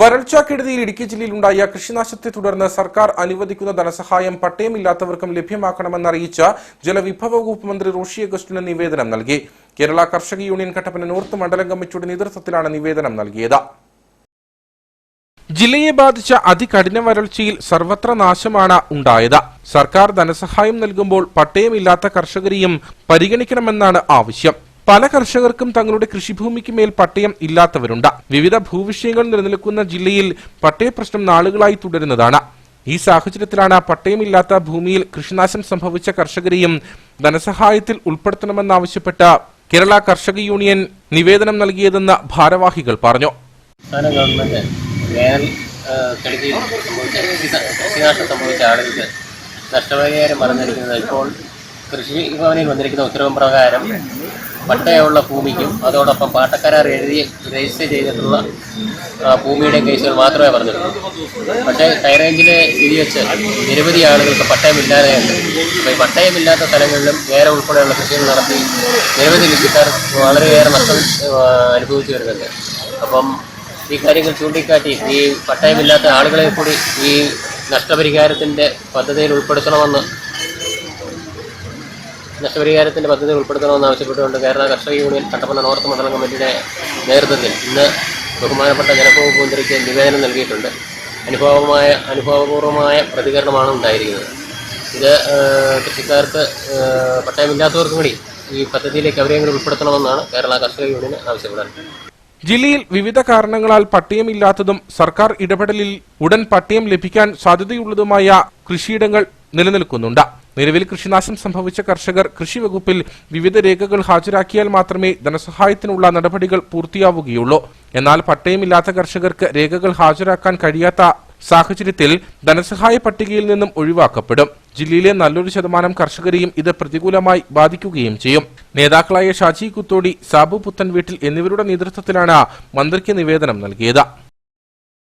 വരൾച്ചാക്കെടുതിയിൽ ഇടുക്കി ജില്ലയിലുണ്ടായ കൃഷിനാശത്തെ തുടർന്ന് സർക്കാർ അനുവദിക്കുന്ന ധനസഹായം പട്ടയമില്ലാത്തവർക്കും ലഭ്യമാക്കണമെന്നറിയിച്ച് ജലവിഭവ വകുപ്പ് മന്ത്രി റോഷി അഗസ്റ്റിന് നിവേദനം നൽകി. കേരള കർഷക യൂണിയൻ കട്ടപ്പന നോർത്ത് മണ്ഡലം കമ്മിറ്റിയുടെ നേതൃത്വത്തിലാണ് നിവേദനം നൽകിയത്. ജില്ലയെ ബാധിച്ച അതികഠിന വരൾച്ചയിൽ സർവത്ര നാശമാണ് ഉണ്ടായത്. സർക്കാർ ധനസഹായം നൽകുമ്പോൾ പട്ടയമില്ലാത്ത കർഷകരെയും പരിഗണിക്കണമെന്നാണ് ആവശ്യം. പല കർഷകർക്കും തങ്ങളുടെ കൃഷിഭൂമിക്ക് മേൽ പട്ടയം ഇല്ലാത്തവരുണ്ട്. വിവിധ ഭൂവിഷയങ്ങൾ നിലനിൽക്കുന്ന ജില്ലയിൽ പട്ടയ പ്രശ്നം നാളുകളായി തുടരുന്നതാണ്. ഈ സാഹചര്യത്തിലാണ് പട്ടയമില്ലാത്ത ഭൂമിയിൽ കൃഷിനാശം സംഭവിച്ച കർഷകരെയും ധനസഹായത്തിൽ ഉൾപ്പെടുത്തണമെന്നാവശ്യപ്പെട്ട് കേരള കർഷക യൂണിയൻ നിവേദനം നൽകിയതെന്ന് ഭാരവാഹികൾ പറഞ്ഞു. കൃഷിനാശം സംഭവിച്ച ആളുകൾക്ക് നഷ്ടപരിഹാരം പറഞ്ഞിരിക്കുന്നത് ഇപ്പോൾ കൃഷി ഭവനിൽ വന്നിരിക്കുന്ന ഉത്തരവ് പ്രകാരം പട്ടയമുള്ള ഭൂമിക്കും അതോടൊപ്പം പാട്ടക്കരാർ എഴുതി രജിസ്റ്റർ ചെയ്തിട്ടുള്ള ഭൂമിയുടെ കേസുകൾ മാത്രമേ പറഞ്ഞിട്ടുള്ളൂ. പക്ഷേ ഹൈറേഞ്ചിലെ സ്ഥിതി വെച്ച് നിരവധി ആളുകൾക്ക് പട്ടയമില്ലാതെയുണ്ട്. അപ്പോൾ ഈ പട്ടയമില്ലാത്ത സ്ഥലങ്ങളിലും വേറെ ഉൾപ്പെടെയുള്ള കൃഷികൾ നടത്തി നിരവധി കൃഷിക്കാർ വളരെയേറെ നഷ്ടം അനുഭവിച്ചു വരുന്നുണ്ട്. അപ്പം ഈ കാര്യങ്ങൾ ചൂണ്ടിക്കാട്ടി ഈ പട്ടയമില്ലാത്ത ആളുകളെ കൂടി ഈ നഷ്ടപരിഹാരത്തിൻ്റെ പദ്ധതിയിൽ ഉൾപ്പെടുത്തണമെന്ന് ആവശ്യപ്പെട്ടുകൊണ്ട് കേരള കർഷക യൂണിയൻ കട്ടപ്പന നോർത്ത് മണ്ഡലം കമ്മിറ്റിയുടെ നേതൃത്വത്തിൽ ഇന്ന് ബഹുമാനപ്പെട്ട ജലവകുപ്പ് മന്ത്രിക്ക് നിവേദനം നൽകിയിട്ടുണ്ട്. അനുഭവപൂർവമായ പ്രതികരണമാണ് ഉണ്ടായിരിക്കുന്നത്. ഇത് കൃഷിക്കാർക്ക് പട്ടയമില്ലാത്തവർക്കും കൂടി ഈ പദ്ധതിയിലേക്ക് അവരെയും കൂടി ഉൾപ്പെടുത്തണമെന്നാണ് കേരള കർഷക യൂണിയൻ ആവശ്യപ്പെടുന്നത്. ജില്ലയിൽ വിവിധ കാരണങ്ങളാൽ പട്ടയമില്ലാത്തതും സർക്കാർ ഇടപെടലിൽ ഉടൻ പട്ടയം ലഭിക്കാൻ സാധ്യതയുള്ളതുമായ കൃഷിയിടങ്ങൾ നിലനിൽക്കുന്നുണ്ട്. നിലവിൽ കൃഷിനാശം സംഭവിച്ച കർഷകർ കൃഷി വകുപ്പിൽ വിവിധ രേഖകൾ ഹാജരാക്കിയാൽ മാത്രമേ ധനസഹായത്തിനുള്ള നടപടികൾ പൂർത്തിയാവുകയുള്ളൂ. എന്നാൽ പട്ടയമില്ലാത്ത കർഷകർക്ക് രേഖകൾ ഹാജരാക്കാൻ കഴിയാത്ത സാഹചര്യത്തിൽ ധനസഹായ പട്ടികയിൽ നിന്നും ഒഴിവാക്കപ്പെടും. ജില്ലയിലെ നല്ലൊരു ശതമാനം കർഷകരെയും ഇത് പ്രതികൂലമായി ബാധിക്കുകയും ചെയ്യും. നേതാക്കളായ ഷാജി കുത്തോടി, സാബു പുത്തൻവീട്ടിൽ എന്നിവരുടെ നേതൃത്വത്തിലാണ് മന്ത്രിക്ക് നിവേദനം നൽകിയത്.